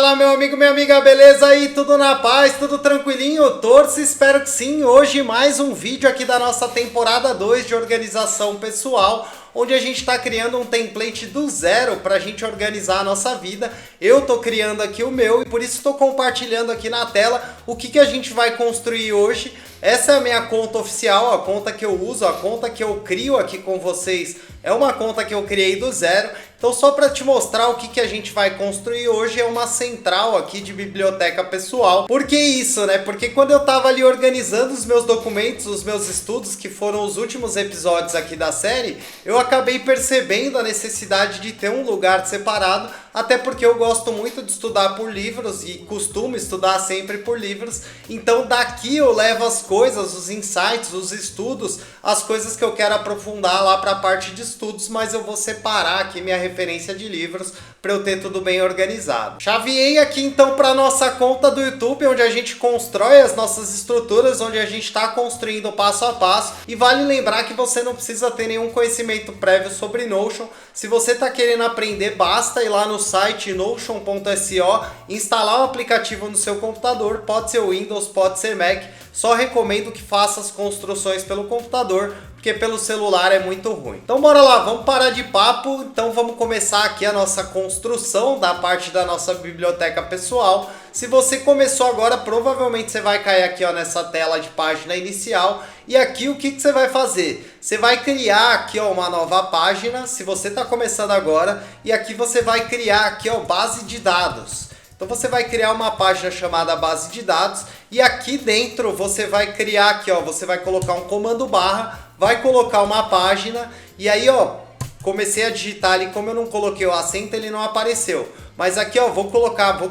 Fala meu amigo, minha amiga, beleza aí? Tudo na paz, tudo tranquilinho? Torço, espero que sim. Hoje mais um vídeo aqui da nossa temporada 2 de organização pessoal, onde a gente está criando um template do zero para a gente organizar a nossa vida. Eu tô criando aqui o meu e por isso estou compartilhando aqui na tela o que a gente vai construir hoje. Essa é a minha conta oficial, a conta que eu uso, a conta que eu crio aqui com vocês. É uma conta que eu criei do zero. Então só para te mostrar o que a gente vai construir hoje é uma central aqui de biblioteca pessoal. Por que isso, né? Porque quando eu tava ali organizando os meus documentos, os meus estudos, que foram os últimos episódios aqui da série, eu acabei percebendo a necessidade de ter um lugar separado, até porque eu gosto muito de estudar por livros e costumo estudar sempre por livros. Então daqui eu levo as coisas, os insights, os estudos, as coisas que eu quero aprofundar lá para a parte de estudos, mas eu vou separar aqui minha referência de livros para eu ter tudo bem organizado. Chaveei aqui então para nossa conta do YouTube, onde a gente constrói as nossas estruturas, onde a gente está construindo passo a passo. E vale lembrar que você não precisa ter nenhum conhecimento prévio sobre Notion. Se você está querendo aprender, basta ir lá no site notion.so, instalar o aplicativo no seu computador, pode ser Windows, pode ser Mac. Só recomendo que faça as construções pelo computador, porque pelo celular é muito ruim. Então bora lá, vamos parar de papo. Então vamos começar aqui a nossa construção da parte da nossa biblioteca pessoal. Se você começou agora, provavelmente você vai cair aqui ó, nessa tela de página inicial. E aqui o que você vai fazer? Você vai criar aqui ó, uma nova página, se você está começando agora. E aqui você vai criar aqui ó, base de dados. Então você vai criar uma página chamada base de dados. E aqui dentro você vai criar aqui ó, você vai colocar um comando barra, vai colocar uma página e aí ó, comecei a digitar ali, como eu não coloquei o acento ele não apareceu. Mas aqui ó, vou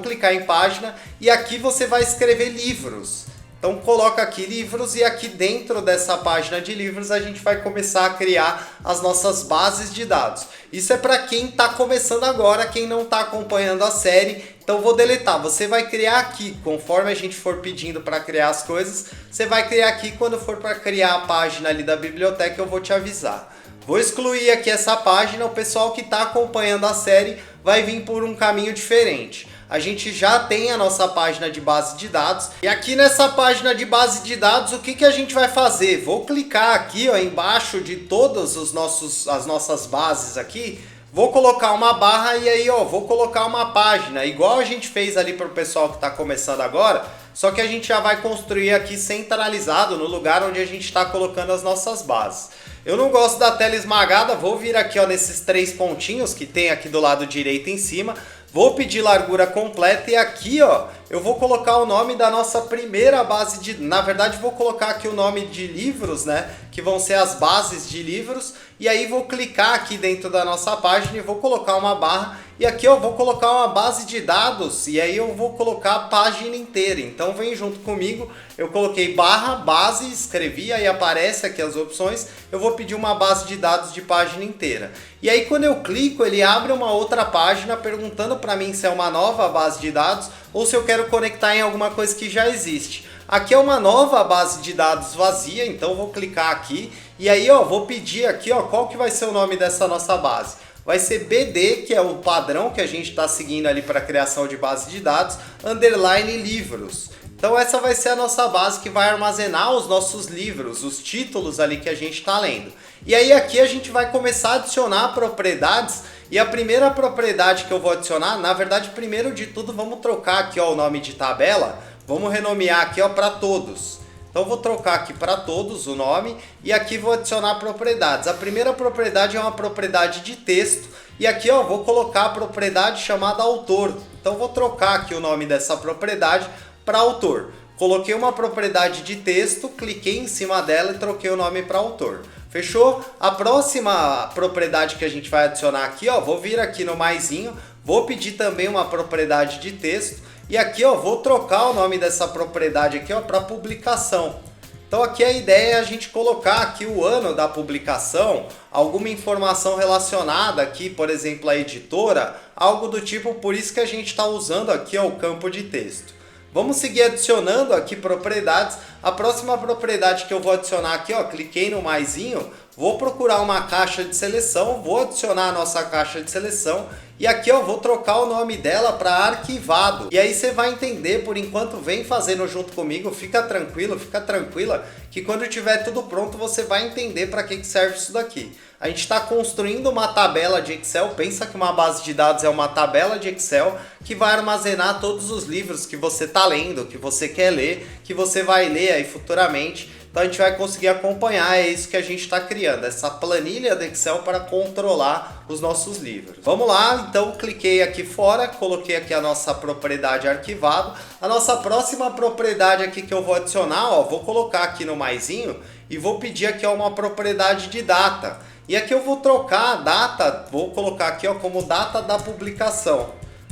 clicar em página e aqui você vai escrever livros. Então coloca aqui livros e aqui dentro dessa página de livros a gente vai começar a criar as nossas bases de dados. Isso é para quem está começando agora, quem não está acompanhando a série. Então vou deletar, você vai criar aqui, conforme a gente for pedindo para criar as coisas, você vai criar aqui, quando for para criar a página ali da biblioteca eu vou te avisar. Vou excluir aqui essa página, o pessoal que está acompanhando a série vai vir por um caminho diferente. A gente já tem a nossa página de base de dados. E aqui nessa página de base de dados, o que a gente vai fazer? Vou clicar aqui ó, embaixo de todas as nossas bases aqui. Vou colocar uma barra e aí ó, vou colocar uma página. Igual a gente fez ali para o pessoal que está começando agora. Só que a gente já vai construir aqui centralizado no lugar onde a gente está colocando as nossas bases. Eu não gosto da tela esmagada, vou vir aqui ó, nesses 3 pontinhos que tem aqui do lado direito em cima. Vou pedir largura completa e aqui ó, eu vou colocar o nome da nossa primeira base de... Na verdade vou colocar aqui o nome de livros, né? Que vão ser as bases de livros. E aí vou clicar aqui dentro da nossa página e vou colocar uma barra. E aqui eu vou colocar uma base de dados e aí eu vou colocar a página inteira. Então vem junto comigo, eu coloquei barra, base, escrevi, aí aparece aqui as opções. Eu vou pedir uma base de dados de página inteira. E aí quando eu clico, ele abre uma outra página perguntando para mim se é uma nova base de dados ou se eu quero conectar em alguma coisa que já existe. Aqui é uma nova base de dados vazia, então vou clicar aqui e aí ó, vou pedir aqui ó, qual que vai ser o nome dessa nossa base. Vai ser BD, que é o padrão que a gente está seguindo ali para a criação de base de dados, underline livros. Então essa vai ser a nossa base que vai armazenar os nossos livros, os títulos ali que a gente está lendo. E aí aqui a gente vai começar a adicionar propriedades. E a primeira propriedade que eu vou adicionar, na verdade primeiro de tudo vamos trocar aqui ó, o nome de tabela. Vamos renomear aqui ó, para todos. Então vou trocar aqui para todos o nome e aqui vou adicionar propriedades. A primeira propriedade é uma propriedade de texto e aqui ó, vou colocar a propriedade chamada autor. Então vou trocar aqui o nome dessa propriedade para autor. Coloquei uma propriedade de texto, cliquei em cima dela e troquei o nome para autor. Fechou? A próxima propriedade que a gente vai adicionar aqui, ó, vou vir aqui no maisinho, vou pedir também uma propriedade de texto. E aqui ó, vou trocar o nome dessa propriedade aqui para publicação. Então aqui a ideia é a gente colocar aqui o ano da publicação, alguma informação relacionada aqui, por exemplo a editora, algo do tipo, por isso que a gente está usando aqui ó, o campo de texto. Vamos seguir adicionando aqui propriedades. A próxima propriedade que eu vou adicionar aqui, ó, cliquei no maisinho, vou procurar uma caixa de seleção, vou adicionar a nossa caixa de seleção e aqui eu vou trocar o nome dela para arquivado. E aí você vai entender, por enquanto vem fazendo junto comigo, fica tranquilo, fica tranquila, que quando tiver tudo pronto você vai entender para que serve isso daqui. A gente está construindo uma tabela de Excel, pensa que uma base de dados é uma tabela de Excel que vai armazenar todos os livros que você está lendo, que você quer ler, que você vai ler aí futuramente. Então a gente vai conseguir acompanhar, é isso que a gente está criando, essa planilha do Excel para controlar os nossos livros. Vamos lá, então cliquei aqui fora, coloquei aqui a nossa propriedade arquivado. A nossa próxima propriedade aqui que eu vou adicionar, ó, vou colocar aqui no maisinho e vou pedir aqui ó, uma propriedade de data. E aqui eu vou trocar a data, vou colocar aqui ó, como data da publicação,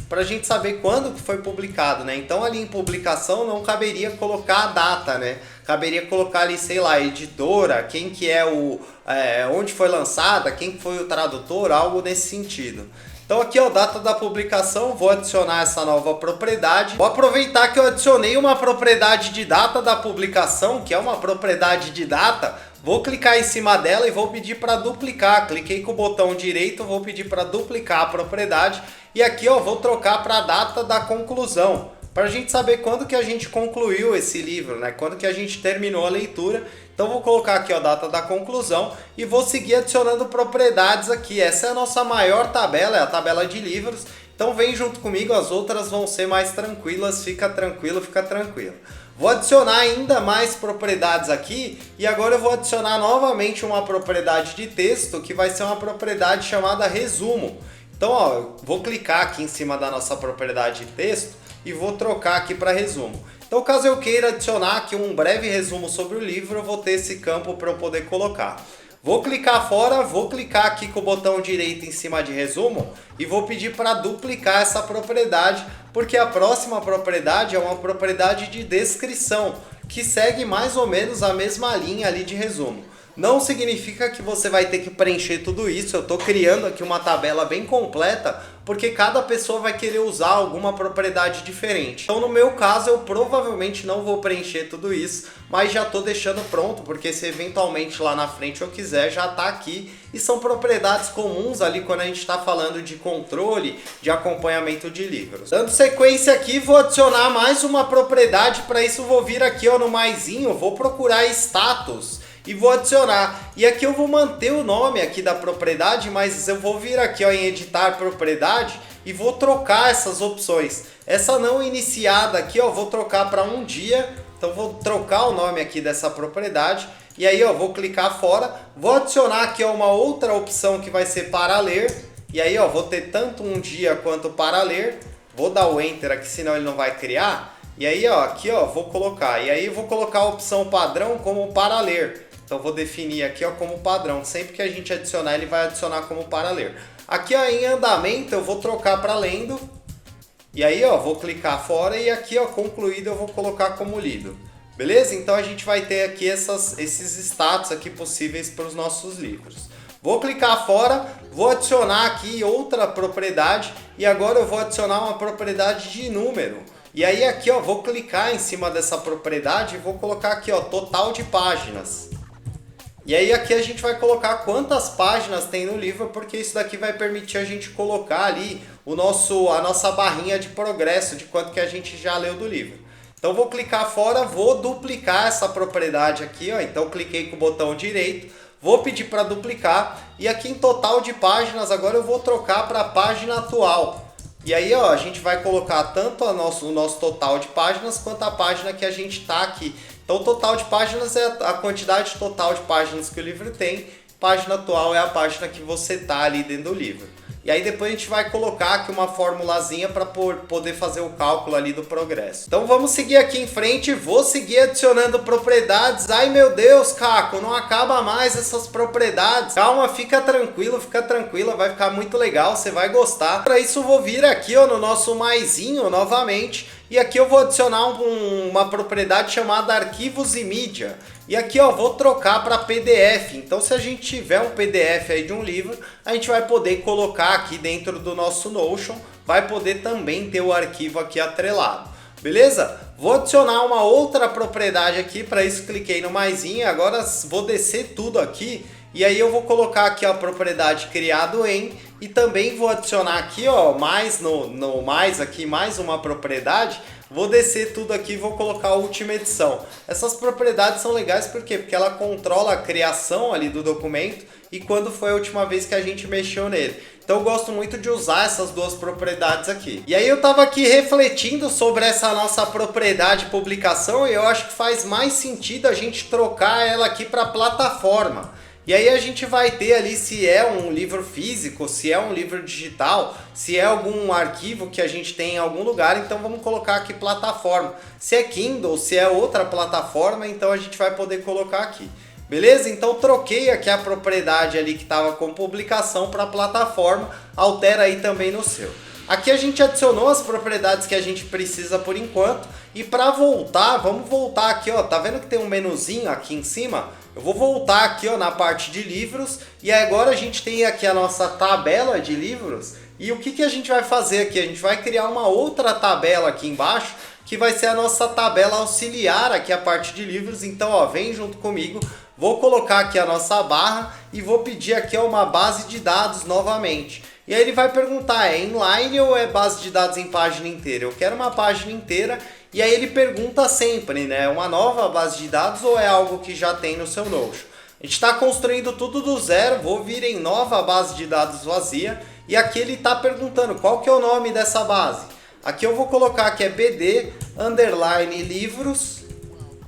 para a gente saber quando que foi publicado, né? Então ali em publicação não caberia colocar a data, né? Caberia colocar ali, sei lá, editora, quem que é onde foi lançada, quem foi o tradutor, algo nesse sentido. Então aqui ó, data da publicação, vou adicionar essa nova propriedade. Vou aproveitar que eu adicionei uma propriedade de data da publicação, que é uma propriedade de data. Vou clicar em cima dela e vou pedir para duplicar. Cliquei com o botão direito, vou pedir para duplicar a propriedade. E aqui ó, vou trocar para a data da conclusão, para a gente saber quando que a gente concluiu esse livro, né? Quando que a gente terminou a leitura. Então vou colocar aqui a data da conclusão e vou seguir adicionando propriedades aqui. Essa é a nossa maior tabela, é a tabela de livros. Então vem junto comigo, as outras vão ser mais tranquilas, fica tranquilo, fica tranquilo. Vou adicionar ainda mais propriedades aqui e agora eu vou adicionar novamente uma propriedade de texto que vai ser uma propriedade chamada resumo. Então ó, eu vou clicar aqui em cima da nossa propriedade de texto e vou trocar aqui para resumo. Então caso eu queira adicionar aqui um breve resumo sobre o livro, eu vou ter esse campo para eu poder colocar. Vou clicar fora, vou clicar aqui com o botão direito em cima de resumo e vou pedir para duplicar essa propriedade, porque a próxima propriedade é uma propriedade de descrição, que segue mais ou menos a mesma linha ali de resumo. Não significa que você vai ter que preencher tudo isso, eu estou criando aqui uma tabela bem completa, porque cada pessoa vai querer usar alguma propriedade diferente. Então no meu caso eu provavelmente não vou preencher tudo isso, mas já estou deixando pronto, porque se eventualmente lá na frente eu quiser, já está aqui. E são propriedades comuns ali quando a gente está falando de controle, de acompanhamento de livros. Dando sequência aqui, vou adicionar mais uma propriedade, para isso vou vir aqui ó, no maisinho, vou procurar status. E vou adicionar, e aqui eu vou manter o nome aqui da propriedade, mas eu vou vir aqui ó, em editar propriedade e vou trocar essas opções. Essa não iniciada aqui ó, vou trocar para um dia, então vou trocar o nome aqui dessa propriedade. E aí ó, vou clicar fora, vou adicionar aqui ó, uma outra opção que vai ser para ler. E aí ó, vou ter tanto um dia quanto para ler, vou dar o enter aqui senão ele não vai criar. E aí ó, aqui ó, vou colocar, e aí eu vou colocar a opção padrão como para ler. Então vou definir aqui ó, como padrão, sempre que a gente adicionar ele vai adicionar como para ler. Aqui ó, em andamento eu vou trocar para lendo, e aí ó, vou clicar fora e aqui ó, concluído eu vou colocar como lido. Beleza? Então a gente vai ter aqui esses status aqui possíveis para os nossos livros. Vou clicar fora, vou adicionar aqui outra propriedade e agora eu vou adicionar uma propriedade de número. E aí aqui ó, vou clicar em cima dessa propriedade e vou colocar aqui ó, total de páginas. E aí aqui a gente vai colocar quantas páginas tem no livro, porque isso daqui vai permitir a gente colocar ali a nossa barrinha de progresso, de quanto que a gente já leu do livro. Então vou clicar fora, vou duplicar essa propriedade aqui, ó. Então cliquei com o botão direito, vou pedir para duplicar e aqui em total de páginas agora eu vou trocar para a página atual. E aí ó, a gente vai colocar tanto o nosso total de páginas quanto a página que a gente está aqui. Então o total de páginas é a quantidade total de páginas que o livro tem, página atual é a página que você está ali dentro do livro. E aí depois a gente vai colocar aqui uma formulazinha para poder fazer o cálculo ali do progresso. Então vamos seguir aqui em frente, vou seguir adicionando propriedades. Ai meu Deus, Caco, não acaba mais essas propriedades. Calma, fica tranquila, vai ficar muito legal, você vai gostar. Para isso eu vou vir aqui ó, no nosso maisinho novamente. E aqui eu vou adicionar uma propriedade chamada arquivos e mídia. E aqui ó, vou trocar para PDF. Então se a gente tiver um PDF aí de um livro, a gente vai poder colocar aqui dentro do nosso Notion. Vai poder também ter o arquivo aqui atrelado. Beleza? Vou adicionar uma outra propriedade aqui. Para isso cliquei no maisinho. Agora vou descer tudo aqui. E aí eu vou colocar aqui ó, a propriedade criado em, e também vou adicionar aqui ó, mais no mais aqui, mais uma propriedade. Vou descer tudo aqui e vou colocar a última edição. Essas propriedades são legais por quê? Porque ela controla a criação ali do documento e quando foi a última vez que a gente mexeu nele. Então eu gosto muito de usar essas duas propriedades aqui. E aí eu estava aqui refletindo sobre essa nossa propriedade publicação e eu acho que faz mais sentido a gente trocar ela aqui para plataforma. E aí a gente vai ter ali se é um livro físico, se é um livro digital, se é algum arquivo que a gente tem em algum lugar, então vamos colocar aqui plataforma. Se é Kindle, se é outra plataforma, então a gente vai poder colocar aqui. Beleza? Então troquei aqui a propriedade ali que estava com publicação para plataforma, altera aí também no seu. Aqui a gente adicionou as propriedades que a gente precisa por enquanto e para voltar, vamos voltar aqui ó, tá vendo que tem um menuzinho aqui em cima? Eu vou voltar aqui ó, na parte de livros e agora a gente tem aqui a nossa tabela de livros e o que a gente vai fazer aqui? A gente vai criar uma outra tabela aqui embaixo que vai ser a nossa tabela auxiliar aqui a parte de livros, então ó, vem junto comigo. Vou colocar aqui a nossa barra e vou pedir aqui uma base de dados novamente. E aí ele vai perguntar, é inline ou é base de dados em página inteira? Eu quero uma página inteira e aí ele pergunta sempre, né? Uma nova base de dados ou é algo que já tem no seu Notion? A gente está construindo tudo do zero, vou vir em nova base de dados vazia e aqui ele está perguntando qual que é o nome dessa base. Aqui eu vou colocar que é BD, underline livros,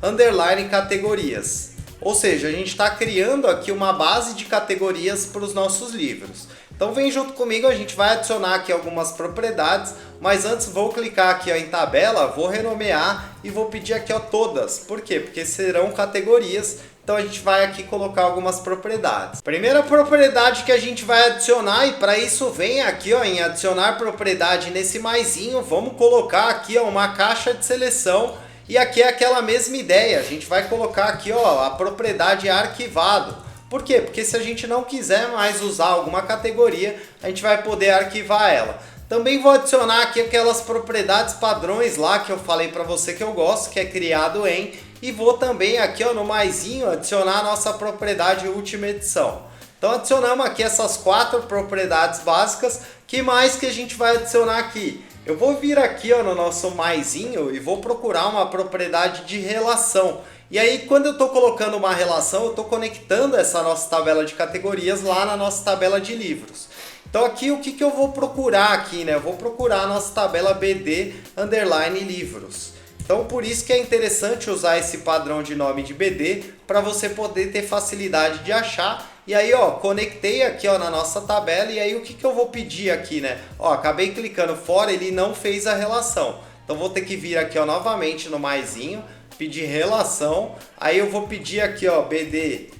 underline categorias. Ou seja, a gente está criando aqui uma base de categorias para os nossos livros. Então vem junto comigo, a gente vai adicionar aqui algumas propriedades, mas antes vou clicar aqui ó, em tabela, vou renomear e vou pedir aqui ó, todas. Por quê? Porque serão categorias, então a gente vai aqui colocar algumas propriedades. Primeira propriedade que a gente vai adicionar e para isso vem aqui ó, em adicionar propriedade nesse maisinho, vamos colocar aqui ó, uma caixa de seleção. E aqui é aquela mesma ideia, a gente vai colocar aqui ó, a propriedade arquivado. Por quê? Porque se a gente não quiser mais usar alguma categoria, a gente vai poder arquivar ela. Também vou adicionar aqui aquelas propriedades padrões lá que eu falei para você que eu gosto, que é criado em. E vou também aqui ó, no maisinho adicionar a nossa propriedade última edição. Então adicionamos aqui essas 4 propriedades básicas. Que mais que a gente vai adicionar aqui? Eu vou vir aqui ó, no nosso maisinho e vou procurar uma propriedade de relação. E aí quando eu estou colocando uma relação, eu estou conectando essa nossa tabela de categorias lá na nossa tabela de livros. Então aqui o que eu vou procurar aqui, né? Eu vou procurar a nossa tabela BD underline livros. Então por isso que é interessante usar esse padrão de nome de BD para você poder ter facilidade de achar. E aí ó, conectei aqui ó, na nossa tabela e aí o que eu vou pedir aqui, né? Ó, acabei clicando fora, ele não fez a relação. Então vou ter que vir aqui ó, novamente no maisinho, pedir relação. Aí eu vou pedir aqui ó, BD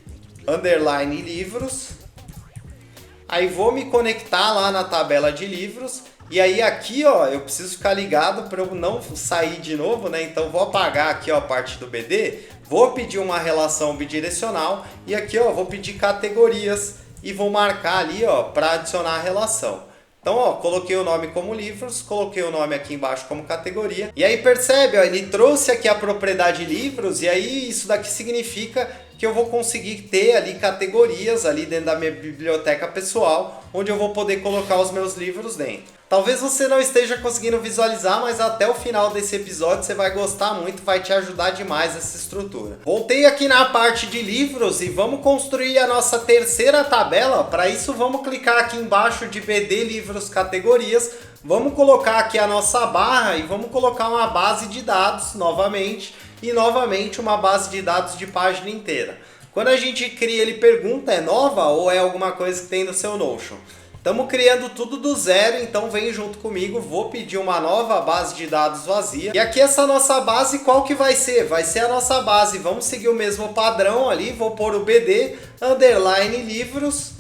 underline livros. Aí vou me conectar lá na tabela de livros. E aí aqui ó, eu preciso ficar ligado para eu não sair de novo, né? Então vou apagar aqui ó, a parte do BD. Vou pedir uma relação bidirecional e aqui ó, vou pedir categorias e vou marcar ali ó, para adicionar a relação. Então ó, coloquei o nome como livros, coloquei o nome aqui embaixo como categoria. E aí percebe, ó, ele trouxe aqui a propriedade livros e aí isso daqui significa que eu vou conseguir ter ali categorias ali dentro da minha biblioteca pessoal, onde eu vou poder colocar os meus livros dentro. Talvez você não esteja conseguindo visualizar, mas até o final desse episódio você vai gostar muito, vai te ajudar demais essa estrutura. Voltei aqui na parte de livros e vamos construir a nossa terceira tabela. Para isso vamos clicar aqui embaixo de BD livros categorias, vamos colocar aqui a nossa barra e vamos colocar uma base de dados novamente e novamente uma base de dados de página inteira. Quando a gente cria, ele pergunta, é nova ou é alguma coisa que tem no seu Notion? Estamos criando tudo do zero, então vem junto comigo, vou pedir uma nova base de dados vazia. E aqui essa nossa base, qual que vai ser? Vai ser a nossa base, vamos seguir o mesmo padrão ali, vou pôr o BD, underline livros,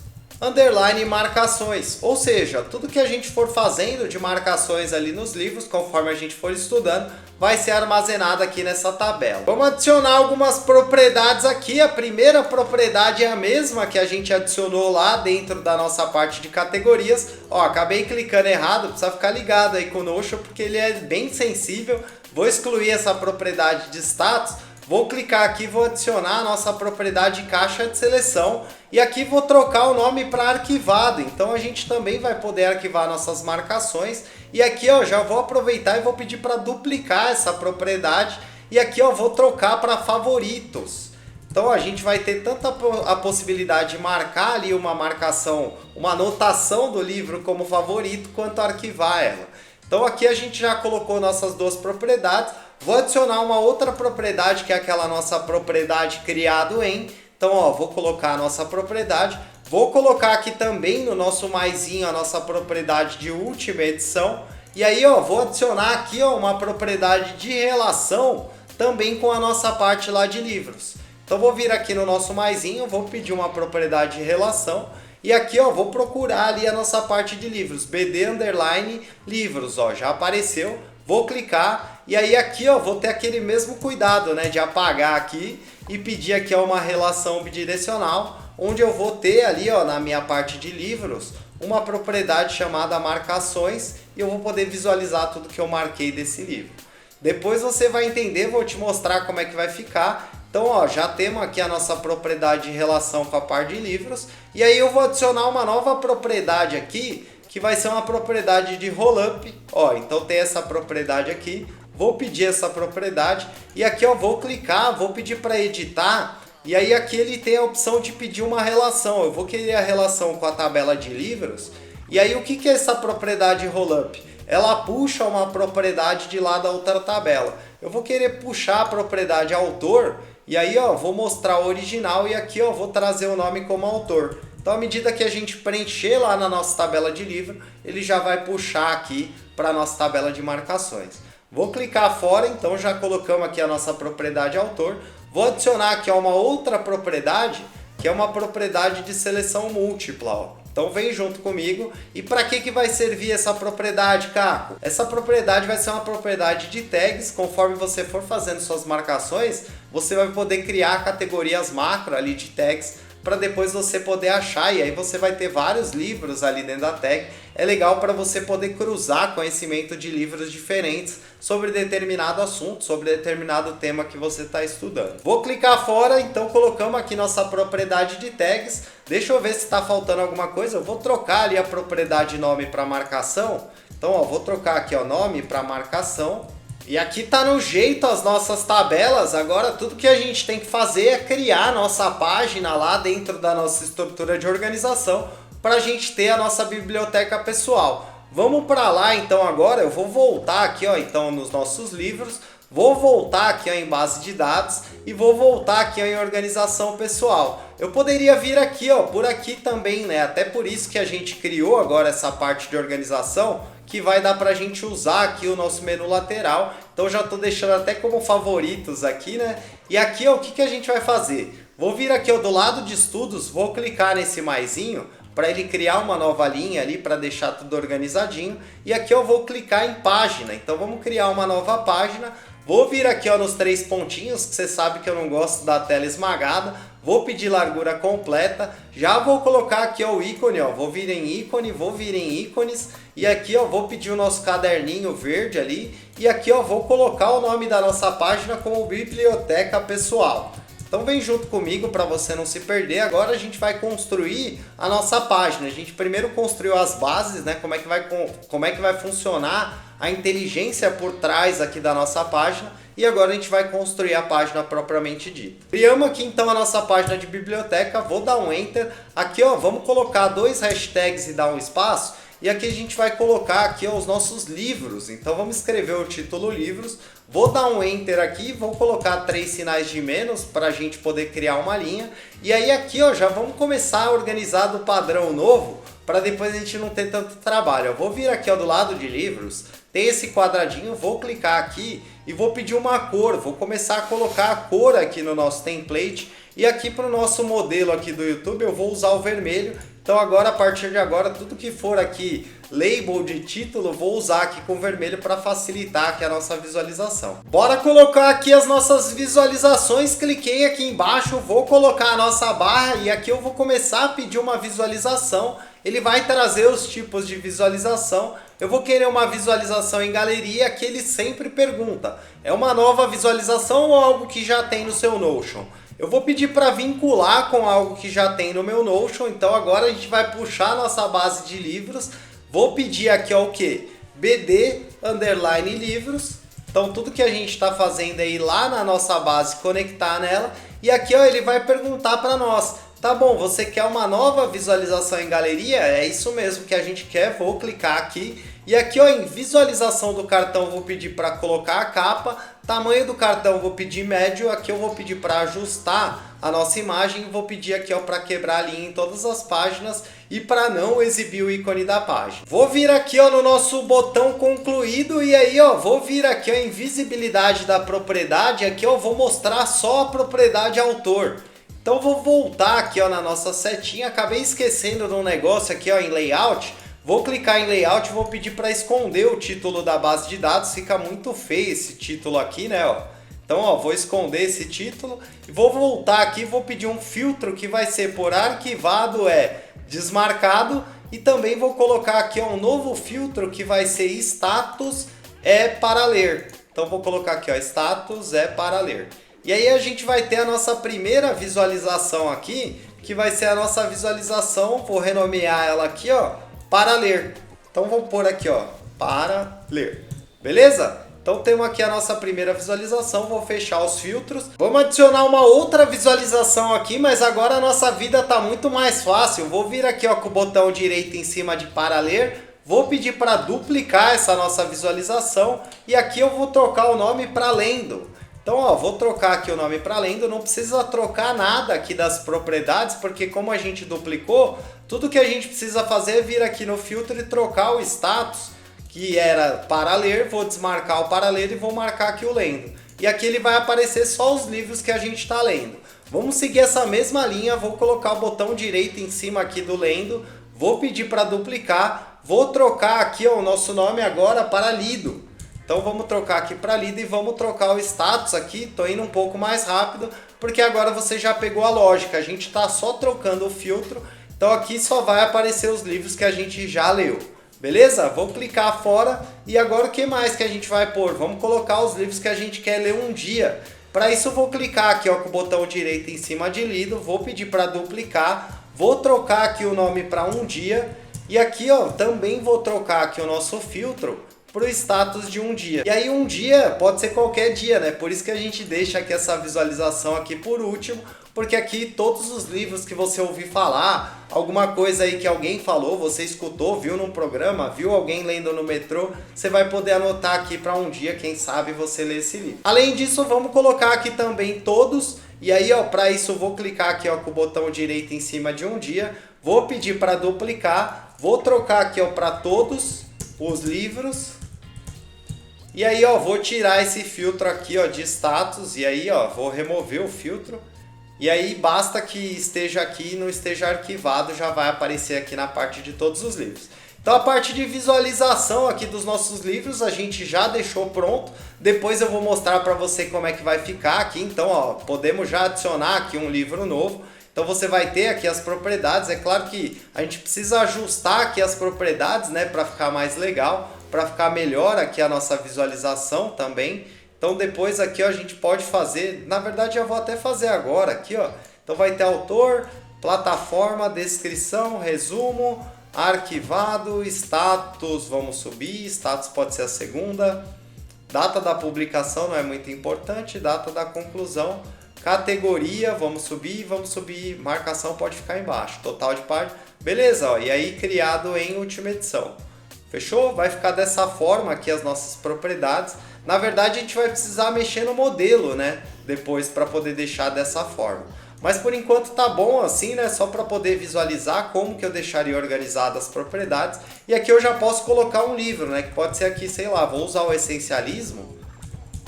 underline marcações. Ou seja, tudo que a gente for fazendo de marcações ali nos livros, conforme a gente for estudando, vai ser armazenado aqui nessa tabela. Vamos adicionar algumas propriedades aqui. A primeira propriedade é a mesma que a gente adicionou lá dentro da nossa parte de categorias. Ó, acabei clicando errado, precisa ficar ligado aí com o Notion porque ele é bem sensível. Vou excluir essa propriedade de status. Vou clicar aqui, vou adicionar a nossa propriedade caixa de seleção e aqui vou trocar o nome para arquivado. Então a gente também vai poder arquivar nossas marcações. E aqui ó, já vou aproveitar e vou pedir para duplicar essa propriedade. E aqui ó, vou trocar para favoritos. Então a gente vai ter tanto a possibilidade de marcar ali uma marcação, uma anotação do livro como favorito, quanto arquivar ela. Então aqui a gente já colocou nossas duas propriedades. Vou adicionar uma outra propriedade, que é aquela nossa propriedade criado em. Então, ó, vou colocar a nossa propriedade. Vou colocar aqui também no nosso maisinho a nossa propriedade de última edição. E aí, ó, vou adicionar aqui, ó, uma propriedade de relação também com a nossa parte lá de livros. Então, vou vir aqui no nosso maisinho, vou pedir uma propriedade de relação. E aqui, ó, vou procurar ali a nossa parte de livros. BD underline livros, ó, já apareceu. Vou clicar e aí aqui ó, vou ter aquele mesmo cuidado, né, de apagar aqui e pedir aqui ó, uma relação bidirecional, onde eu vou ter ali ó, na minha parte de livros uma propriedade chamada marcações e eu vou poder visualizar tudo que eu marquei desse livro. Depois você vai entender, vou te mostrar como é que vai ficar. Então ó, já temos aqui a nossa propriedade de relação com a parte de livros e aí eu vou adicionar uma nova propriedade aqui, que vai ser uma propriedade de rollup. Ó, então tem essa propriedade aqui, vou pedir essa propriedade e aqui eu vou clicar, vou pedir para editar e aí aqui ele tem a opção de pedir uma relação. Eu vou querer a relação com a tabela de livros e aí o que é essa propriedade rollup? Ela puxa uma propriedade de lá da outra tabela. Eu vou querer puxar a propriedade autor e aí ó, vou mostrar o original e aqui ó, vou trazer o nome como autor. Então, à medida que a gente preencher lá na nossa tabela de livro, ele já vai puxar aqui para a nossa tabela de marcações. Vou clicar fora, então já colocamos aqui a nossa propriedade autor. Vou adicionar aqui uma outra propriedade, que é uma propriedade de seleção múltipla. Ó. Então vem junto comigo. E para que vai servir essa propriedade, Caco? Essa propriedade vai ser uma propriedade de tags. Conforme você for fazendo suas marcações, você vai poder criar categorias macro ali de tags, para depois você poder achar e aí você vai ter vários livros ali dentro da tag. É legal para você poder cruzar conhecimento de livros diferentes sobre determinado assunto, sobre determinado tema que você está estudando. Vou clicar fora, então colocamos aqui nossa propriedade de tags. Deixa eu ver se está faltando alguma coisa. Eu vou trocar ali a propriedade nome para marcação. Então ó, vou trocar aqui o nome para marcação. E aqui tá no jeito as nossas tabelas. Agora tudo que a gente tem que fazer é criar a nossa página lá dentro da nossa estrutura de organização para a gente ter a nossa biblioteca pessoal. Vamos para lá então agora. Eu vou voltar aqui ó, então nos nossos livros. Vou voltar aqui ó, em base de dados e vou voltar aqui ó, em organização pessoal. Eu poderia vir aqui ó, por aqui também, né? Até por isso que a gente criou agora essa parte de organização, que vai dar para a gente usar aqui o nosso menu lateral. Então já estou deixando até como favoritos aqui, né? E aqui ó, o que a gente vai fazer? Vou vir aqui ó, do lado de estudos, vou clicar nesse maisinho para ele criar uma nova linha ali para deixar tudo organizadinho. E aqui eu vou clicar em página. Então vamos criar uma nova página. Vou vir aqui ó, nos 3 pontinhos, que você sabe que eu não gosto da tela esmagada. Vou pedir largura completa. Já vou colocar aqui ó, o ícone, ó. Vou vir em ícone, vou vir em ícones. E aqui ó, vou pedir o nosso caderninho verde ali. E aqui ó, vou colocar o nome da nossa página como biblioteca pessoal. Então vem junto comigo para você não se perder. Agora a gente vai construir a nossa página. A gente primeiro construiu as bases, né? Como é que vai funcionar a inteligência por trás aqui da nossa página. E agora a gente vai construir a página propriamente dita. Criamos aqui então a nossa página de biblioteca. Vou dar um Enter. Aqui ó, vamos colocar 2 hashtags e dar um espaço. E aqui a gente vai colocar aqui ó, os nossos livros. Então vamos escrever o título livros. Vou dar um Enter aqui, vou colocar 3 sinais de menos para a gente poder criar uma linha. E aí aqui ó, já vamos começar a organizar do padrão novo, para depois a gente não ter tanto trabalho. Eu vou vir aqui ó, do lado de livros, tem esse quadradinho, vou clicar aqui e vou pedir uma cor. Vou começar a colocar a cor aqui no nosso template. E aqui para o nosso modelo aqui do YouTube eu vou usar o vermelho. Então agora, a partir de agora, tudo que for aqui label de título, vou usar aqui com vermelho para facilitar aqui a nossa visualização. Bora colocar aqui as nossas visualizações, cliquei aqui embaixo, vou colocar a nossa barra e aqui eu vou começar a pedir uma visualização. Ele vai trazer os tipos de visualização. Eu vou querer uma visualização em galeria, que ele sempre pergunta: é uma nova visualização ou algo que já tem no seu Notion? Eu vou pedir para vincular com algo que já tem no meu Notion, então agora a gente vai puxar a nossa base de livros. Vou pedir aqui ó, o que? BD_livros. Então tudo que a gente está fazendo aí lá na nossa base, conectar nela. E aqui ó, ele vai perguntar para nós: tá bom, você quer uma nova visualização em galeria? É isso mesmo que a gente quer, vou clicar aqui. E aqui ó, em visualização do cartão vou pedir para colocar a capa, tamanho do cartão vou pedir médio, aqui eu vou pedir para ajustar a nossa imagem, vou pedir aqui ó, para quebrar a linha em todas as páginas e para não exibir o ícone da página. Vou vir aqui ó, no nosso botão concluído e aí ó, vou vir aqui ó, em visibilidade da propriedade, aqui eu vou mostrar só a propriedade autor. Então vou voltar aqui ó, na nossa setinha, acabei esquecendo de um negócio aqui ó, em layout. Vou clicar em layout e vou pedir para esconder o título da base de dados, fica muito feio esse título aqui, né? Ó. Então ó, vou esconder esse título e vou voltar aqui, vou pedir um filtro que vai ser por arquivado desmarcado e também vou colocar aqui ó, um novo filtro que vai ser status para ler. Então vou colocar aqui ó, status para ler. E aí a gente vai ter a nossa primeira visualização aqui, que vai ser a nossa visualização, vou renomear ela aqui ó, para ler. Então vou pôr aqui ó, para ler. Beleza? Então temos aqui a nossa primeira visualização, vou fechar os filtros. Vamos adicionar uma outra visualização aqui, mas agora a nossa vida está muito mais fácil. Vou vir aqui ó, com o botão direito em cima de para ler. Vou pedir para duplicar essa nossa visualização e aqui eu vou trocar o nome para lendo. Então, ó, vou trocar aqui o nome para lendo, não precisa trocar nada aqui das propriedades, porque como a gente duplicou, tudo que a gente precisa fazer é vir aqui no filtro e trocar o status, que era para ler, vou desmarcar o para ler e vou marcar aqui o lendo. E aqui ele vai aparecer só os livros que a gente está lendo. Vamos seguir essa mesma linha, vou colocar o botão direito em cima aqui do lendo, vou pedir para duplicar, vou trocar aqui ó, o nosso nome agora para lido. Então vamos trocar aqui para lido e vamos trocar o status aqui, estou indo um pouco mais rápido, porque agora você já pegou a lógica, a gente está só trocando o filtro, então aqui só vai aparecer os livros que a gente já leu, beleza? Vou clicar fora e agora o que mais que a gente vai pôr? Vamos colocar os livros que a gente quer ler um dia. Para isso eu vou clicar aqui ó, com o botão direito em cima de lido, vou pedir para duplicar, vou trocar aqui o nome para um dia e aqui ó, também vou trocar aqui o nosso filtro para o status de um dia. E aí um dia pode ser qualquer dia, né? Por isso que a gente deixa aqui essa visualização aqui por último, porque aqui todos os livros que você ouvir falar, alguma coisa aí que alguém falou, você escutou, viu num programa, viu alguém lendo no metrô, você vai poder anotar aqui para um dia, quem sabe você ler esse livro. Além disso, vamos colocar aqui também todos, e aí ó, para isso eu vou clicar aqui ó, com o botão direito em cima de um dia, vou pedir para duplicar, vou trocar aqui ó, para todos os livros. E aí ó, vou tirar esse filtro aqui ó, de status e aí ó, vou remover o filtro. E aí basta que esteja aqui e não esteja arquivado, já vai aparecer aqui na parte de todos os livros. Então a parte de visualização aqui dos nossos livros a gente já deixou pronto. Depois eu vou mostrar para você como é que vai ficar aqui. Então ó, podemos já adicionar aqui um livro novo. Então você vai ter aqui as propriedades, é claro que a gente precisa ajustar aqui as propriedades, né, para ficar mais legal, para ficar melhor aqui a nossa visualização também. Então depois aqui ó, a gente pode fazer, na verdade eu vou até fazer agora aqui ó. Então vai ter autor, plataforma, descrição, resumo, arquivado, status, vamos subir, status pode ser a segunda, data da publicação não é muito importante, data da conclusão, categoria, vamos subir, marcação pode ficar embaixo, total de páginas, beleza, ó, e aí criado em última edição. Fechou? Vai ficar dessa forma aqui as nossas propriedades. Na verdade a gente vai precisar mexer no modelo, né? Depois para poder deixar dessa forma. Mas por enquanto tá bom assim, né? Só para poder visualizar como que eu deixaria organizadas as propriedades. E aqui eu já posso colocar um livro, né? Que pode ser aqui, sei lá, vou usar o essencialismo.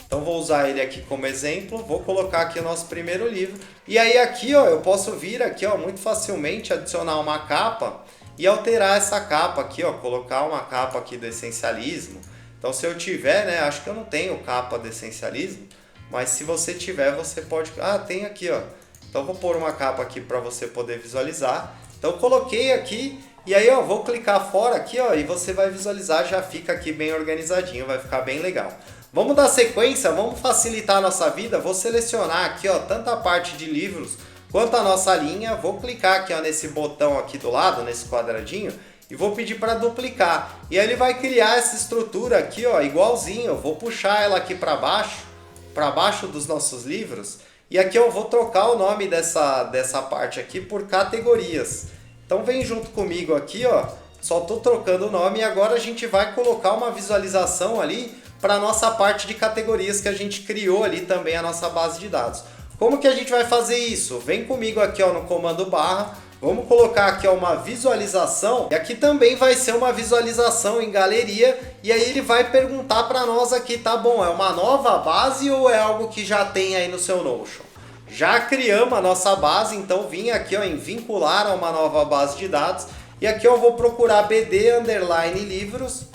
Então vou usar ele aqui como exemplo, vou colocar aqui o nosso primeiro livro. E aí aqui ó, eu posso vir aqui ó, muito facilmente adicionar uma capa. e alterar essa capa aqui, ó, colocar uma capa aqui do essencialismo. Então se eu tiver, né, acho que eu não tenho capa do essencialismo, mas se você tiver, você pode... Ah, tem aqui, ó. Então vou pôr uma capa aqui para você poder visualizar. Então coloquei aqui e aí, ó, vou clicar fora aqui, ó, e você vai visualizar, já fica aqui bem organizadinho, vai ficar bem legal. Vamos dar sequência, vamos facilitar a nossa vida. Vou selecionar aqui, ó, tanto a parte de livros quanto a nossa linha. Vou clicar aqui, ó, nesse botão aqui do lado, nesse quadradinho, e vou pedir para duplicar. E aí ele vai criar essa estrutura aqui, ó, igualzinho. Eu vou puxar ela aqui para baixo dos nossos livros. E aqui eu vou trocar o nome dessa parte aqui por categorias. Então vem junto comigo aqui, ó. Só estou trocando o nome e agora a gente vai colocar uma visualização ali para a nossa parte de categorias que a gente criou ali também a nossa base de dados. Como que a gente vai fazer isso? Vem comigo aqui, ó, no comando barra. Vamos colocar aqui, ó, uma visualização. E aqui também vai ser uma visualização em galeria. E aí ele vai perguntar para nós aqui, tá bom, é uma nova base ou é algo que já tem aí no seu Notion? Já criamos a nossa base, então vim aqui, ó, em vincular a uma nova base de dados. E aqui eu vou procurar BD underline livros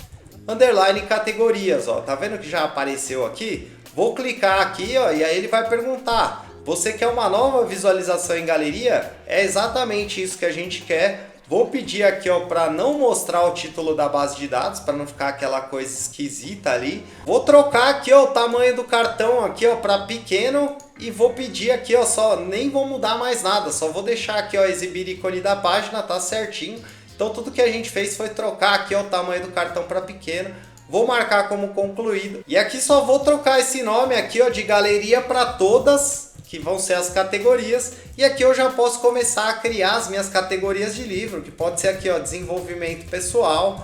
underline categorias, ó. Tá vendo que já apareceu aqui? Vou clicar aqui, ó, e aí ele vai perguntar: você quer uma nova visualização em galeria? É exatamente isso que a gente quer. Vou pedir aqui, ó, para não mostrar o título da base de dados, para não ficar aquela coisa esquisita ali. Vou trocar aqui, ó, o tamanho do cartão aqui, ó, para pequeno e vou pedir aqui, ó, só nem vou mudar mais nada, só vou deixar aqui, ó, exibir ícone da página, tá certinho. Então tudo que a gente fez foi trocar aqui, ó, o tamanho do cartão para pequeno. Vou marcar como concluído. E aqui só vou trocar esse nome aqui, ó, de galeria para todas, que vão ser as categorias. E aqui eu já posso começar a criar as minhas categorias de livro, que pode ser aqui, ó, desenvolvimento pessoal,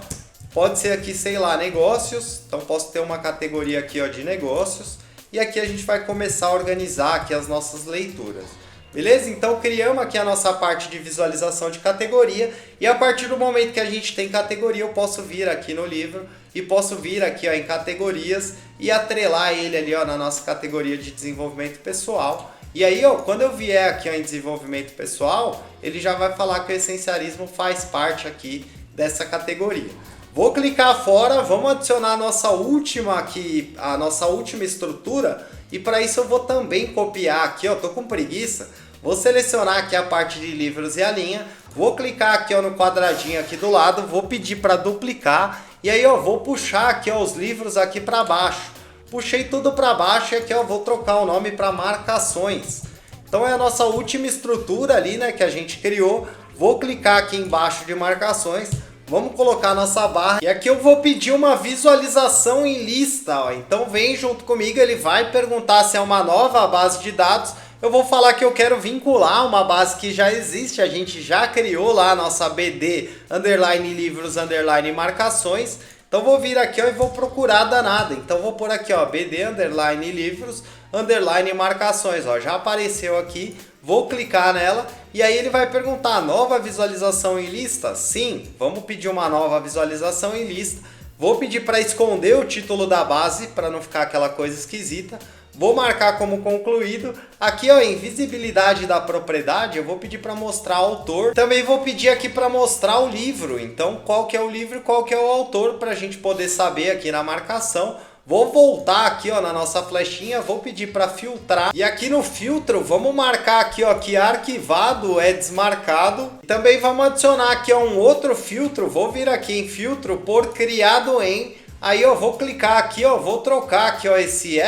pode ser aqui, sei lá, negócios. Então posso ter uma categoria aqui, ó, de negócios. E aqui a gente vai começar a organizar aqui as nossas leituras. Beleza? Então criamos aqui a nossa parte de visualização de categoria e a partir do momento que a gente tem categoria eu posso vir aqui no livro e posso vir aqui, ó, em categorias e atrelar ele ali, ó, na nossa categoria de desenvolvimento pessoal. E aí, ó, quando eu vier aqui, ó, em desenvolvimento pessoal, ele já vai falar que o essencialismo faz parte aqui dessa categoria. Vou clicar fora, vamos adicionar a nossa última aqui, a nossa última estrutura. E para isso eu vou também copiar aqui, ó, tô com preguiça. Vou selecionar aqui a parte de livros e a linha. Vou clicar aqui, ó, no quadradinho aqui do lado, vou pedir para duplicar. E aí, ó, vou puxar aqui, ó, os livros aqui para baixo. Puxei tudo para baixo e aqui, ó, vou trocar o nome para marcações. Então é a nossa última estrutura ali, né, que a gente criou. Vou clicar aqui embaixo de marcações. Vamos colocar a nossa barra e aqui eu vou pedir uma visualização em lista, ó. Então vem junto comigo, ele vai perguntar se é uma nova base de dados. Eu vou falar que eu quero vincular uma base que já existe, a gente já criou lá a nossa BD underline livros underline marcações. Então vou vir aqui, ó, e vou procurar danada. Então vou pôr aqui, ó, BD underline livros underline marcações, ó, já apareceu aqui. Vou clicar nela e aí ele vai perguntar: nova visualização em lista? Sim, vamos pedir uma nova visualização em lista. Vou pedir para esconder o título da base para não ficar aquela coisa esquisita. Vou marcar como concluído. Aqui, ó, em visibilidade da propriedade, eu vou pedir para mostrar autor. Também vou pedir aqui para mostrar o livro. Então, qual que é o livro e qual que é o autor para a gente poder saber aqui na marcação. Vou voltar aqui, ó, na nossa flechinha, vou pedir para filtrar. E aqui no filtro, vamos marcar aqui, ó, que arquivado é desmarcado. Também vamos adicionar aqui, ó, um outro filtro. Vou vir aqui em filtro por criado em. Aí eu vou clicar aqui, ó, vou trocar aqui, ó, esse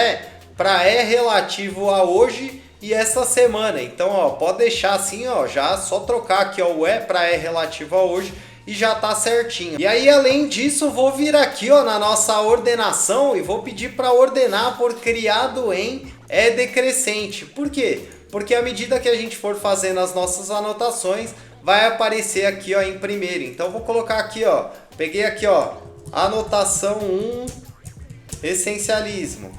para relativo a hoje e essa semana. Então, ó, pode deixar assim, ó, já só trocar aqui, ó, o para relativo a hoje. E já tá certinho. E aí, além disso, vou vir aqui, ó, na nossa ordenação e vou pedir para ordenar por criado em decrescente. Por quê? Porque à medida que a gente for fazendo as nossas anotações, vai aparecer aqui, ó, em primeiro. Então vou colocar aqui, ó, peguei aqui, ó, anotação 1, essencialismo.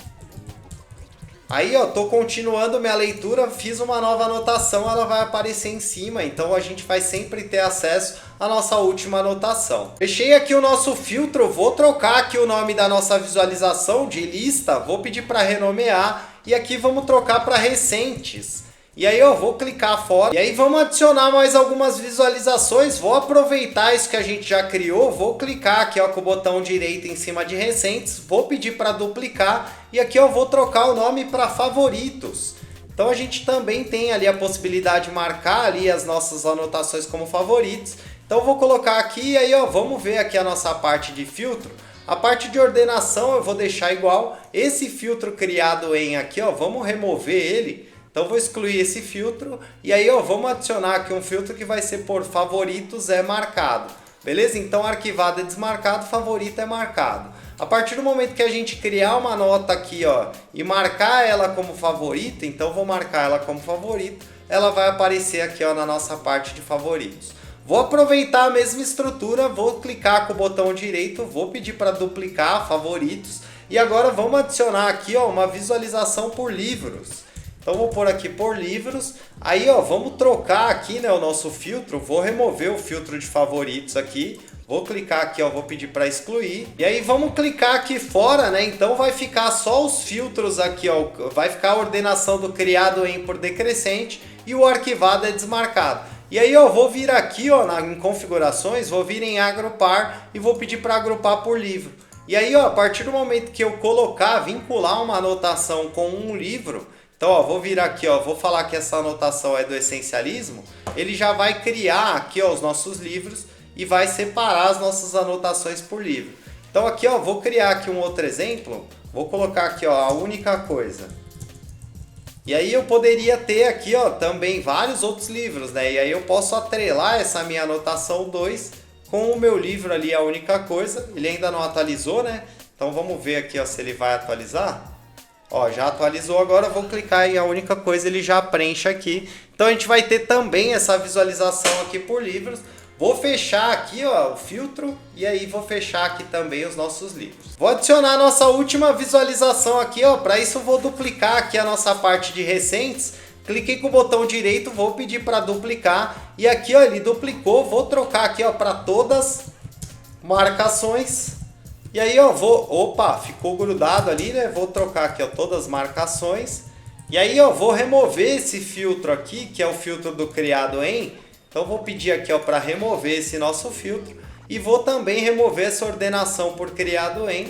Aí, ó, tô continuando minha leitura, fiz uma nova anotação, ela vai aparecer em cima, então a gente vai sempre ter acesso à nossa última anotação. Fechei aqui o nosso filtro, vou trocar aqui o nome da nossa visualização de lista, vou pedir para renomear e aqui vamos trocar para recentes. E aí eu vou clicar fora. E aí vamos adicionar mais algumas visualizações. Vou aproveitar isso que a gente já criou. Vou clicar aqui ó, com o botão direito em cima de recentes. Vou pedir para duplicar. E aqui eu vou trocar o nome para favoritos. Então a gente também tem ali a possibilidade de marcar ali as nossas anotações como favoritos. Então eu vou colocar aqui e aí ó, vamos ver aqui a nossa parte de filtro. A parte de ordenação eu vou deixar igual. Esse filtro criado em aqui ó, vamos remover ele. Então vou excluir esse filtro e aí ó, vamos adicionar aqui um filtro que vai ser por favoritos é marcado. Beleza? Então arquivado é desmarcado, favorito é marcado. A partir do momento que a gente criar uma nota aqui ó, e marcar ela como favorito, então vou marcar ela como favorito, ela vai aparecer aqui ó, na nossa parte de favoritos. Vou aproveitar a mesma estrutura, vou clicar com o botão direito, vou pedir para duplicar favoritos e agora vamos adicionar aqui ó, uma visualização por livros. Então vou pôr aqui por livros, aí ó, vamos trocar aqui né, o nosso filtro, vou remover o filtro de favoritos aqui, vou clicar aqui ó, vou pedir para excluir, e aí vamos clicar aqui fora né, então vai ficar só os filtros aqui ó, vai ficar a ordenação do criado em por decrescente e o arquivado é desmarcado. E aí eu vou vir aqui ó, em configurações, vou vir em agrupar e vou pedir para agrupar por livro. E aí ó, a partir do momento que eu colocar, vincular uma anotação com um livro, então, ó, vou vir aqui, ó, vou falar que essa anotação é do essencialismo, ele já vai criar aqui, ó, os nossos livros e vai separar as nossas anotações por livro. Então, aqui, ó, vou criar aqui um outro exemplo, vou colocar aqui, ó, a única coisa. E aí eu poderia ter aqui, ó, também vários outros livros, né? E aí eu posso atrelar essa minha anotação 2 com o meu livro ali, a única coisa. Ele ainda não atualizou, né? Então, vamos ver aqui, ó, se ele vai atualizar. Ó, já atualizou, agora eu vou clicar em a única coisa, ele já preenche aqui. Então a gente vai ter também essa visualização aqui por livros. Vou fechar aqui ó, o filtro e aí vou fechar aqui também os nossos livros. Vou adicionar a nossa última visualização aqui, ó. Para isso eu vou duplicar aqui a nossa parte de recentes. Cliquei com o botão direito, vou pedir para duplicar. E aqui ó, ele duplicou, vou trocar aqui ó, para todas marcações. E aí ó, opa, ficou grudado ali, né? Vou trocar aqui ó, todas as marcações. E aí ó, vou remover esse filtro aqui, que é o filtro do criado em. Então vou pedir aqui ó, para remover esse nosso filtro. E vou também remover essa ordenação por criado em.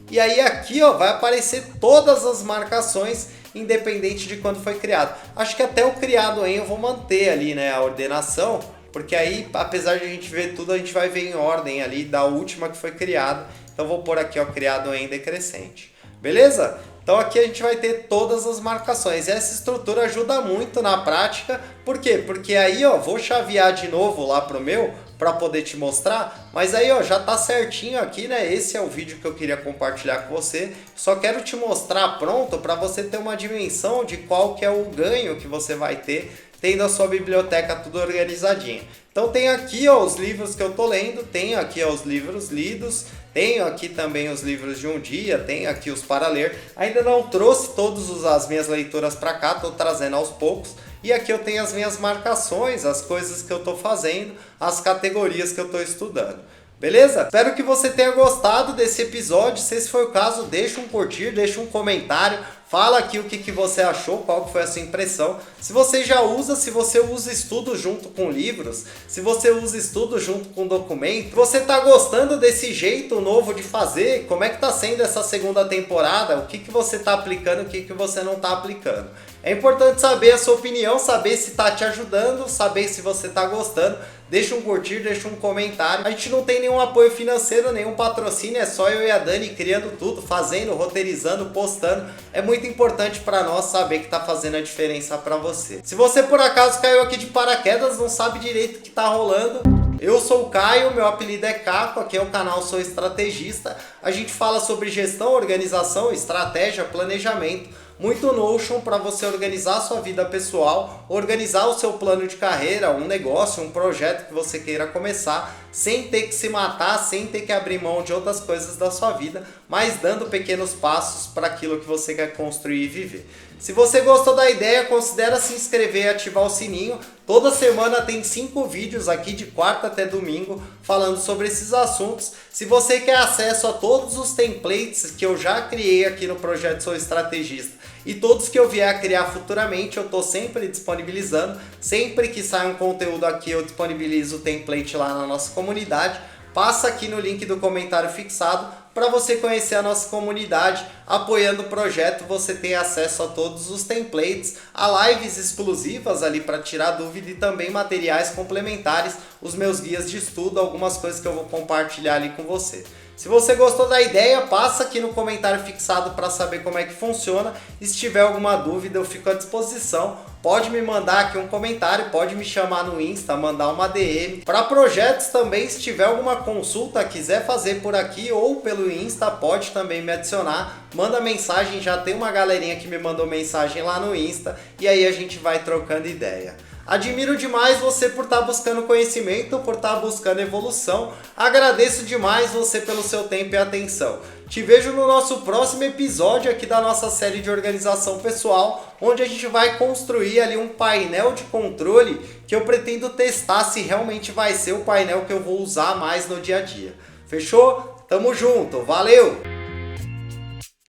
E aí aqui ó, vai aparecer todas as marcações, independente de quando foi criado. Acho que até o criado em eu vou manter ali, né, a ordenação. Porque aí, apesar de a gente ver tudo, a gente vai ver em ordem ali da última que foi criada. Então vou pôr aqui ó, criado em decrescente. Beleza? Então aqui a gente vai ter todas as marcações. E essa estrutura ajuda muito na prática. Por quê? Porque aí ó, vou chavear de novo lá pro meu para poder te mostrar. Mas aí ó, já tá certinho aqui, né? Esse é o vídeo que eu queria compartilhar com você. Só quero te mostrar pronto para você ter uma dimensão de qual que é o ganho que você vai ter tendo a sua biblioteca tudo organizadinha. Então tem aqui ó, os livros que eu tô lendo, tenho aqui ó, os livros lidos, tenho aqui também os livros de um dia, tenho aqui os para ler. Ainda não trouxe todas as minhas leituras para cá, estou trazendo aos poucos. E aqui eu tenho as minhas marcações, as coisas que eu estou fazendo, as categorias que eu estou estudando. Beleza? Espero que você tenha gostado desse episódio. Se esse foi o caso, deixa um curtir, deixa um comentário. Fala aqui o que você achou, qual foi a sua impressão. Se você já usa, se você usa estudo junto com livros, se você usa estudo junto com documento, você está gostando desse jeito novo de fazer? Como é que está sendo essa segunda temporada? O que você está aplicando, o que você não está aplicando? É importante saber a sua opinião, saber se está te ajudando, saber se você está gostando. Deixa um curtir, deixa um comentário. A gente não tem nenhum apoio financeiro, nenhum patrocínio, é só eu e a Dani criando tudo, fazendo, roteirizando, postando. É muito importante para nós saber que está fazendo a diferença para você. Se você por acaso caiu aqui de paraquedas, não sabe direito o que está rolando, eu sou o Caio, meu apelido é Caco, aqui é o canal Sou Estrategista. A gente fala sobre gestão, organização, estratégia, planejamento. Muito Notion para você organizar a sua vida pessoal, organizar o seu plano de carreira, um negócio, um projeto que você queira começar, sem ter que se matar, sem ter que abrir mão de outras coisas da sua vida, mas dando pequenos passos para aquilo que você quer construir e viver. Se você gostou da ideia, considere se inscrever e ativar o sininho. Toda semana tem 5 vídeos aqui de quarta até domingo falando sobre esses assuntos. Se você quer acesso a todos os templates que eu já criei aqui no Projeto Sou Estrategista e todos que eu vier a criar futuramente, eu estou sempre disponibilizando. Sempre que sai um conteúdo aqui, eu disponibilizo o template lá na nossa comunidade. Passa aqui no link do comentário fixado para você conhecer a nossa comunidade. Apoiando o projeto, você tem acesso a todos os templates, a lives exclusivas ali para tirar dúvida e também materiais complementares, os meus guias de estudo, algumas coisas que eu vou compartilhar ali com você. Se você gostou da ideia, passa aqui no comentário fixado para saber como é que funciona. E se tiver alguma dúvida, eu fico à disposição. Pode me mandar aqui um comentário, pode me chamar no Insta, mandar uma DM. Para projetos também, se tiver alguma consulta, quiser fazer por aqui ou pelo Insta, pode também me adicionar. Manda mensagem, já tem uma galerinha que me mandou mensagem lá no Insta e aí a gente vai trocando ideia. Admiro demais você por estar buscando conhecimento, por estar buscando evolução. Agradeço demais você pelo seu tempo e atenção. Te vejo no nosso próximo episódio aqui da nossa série de organização pessoal, onde a gente vai construir ali um painel de controle que eu pretendo testar se realmente vai ser o painel que eu vou usar mais no dia a dia. Fechou? Tamo junto, valeu!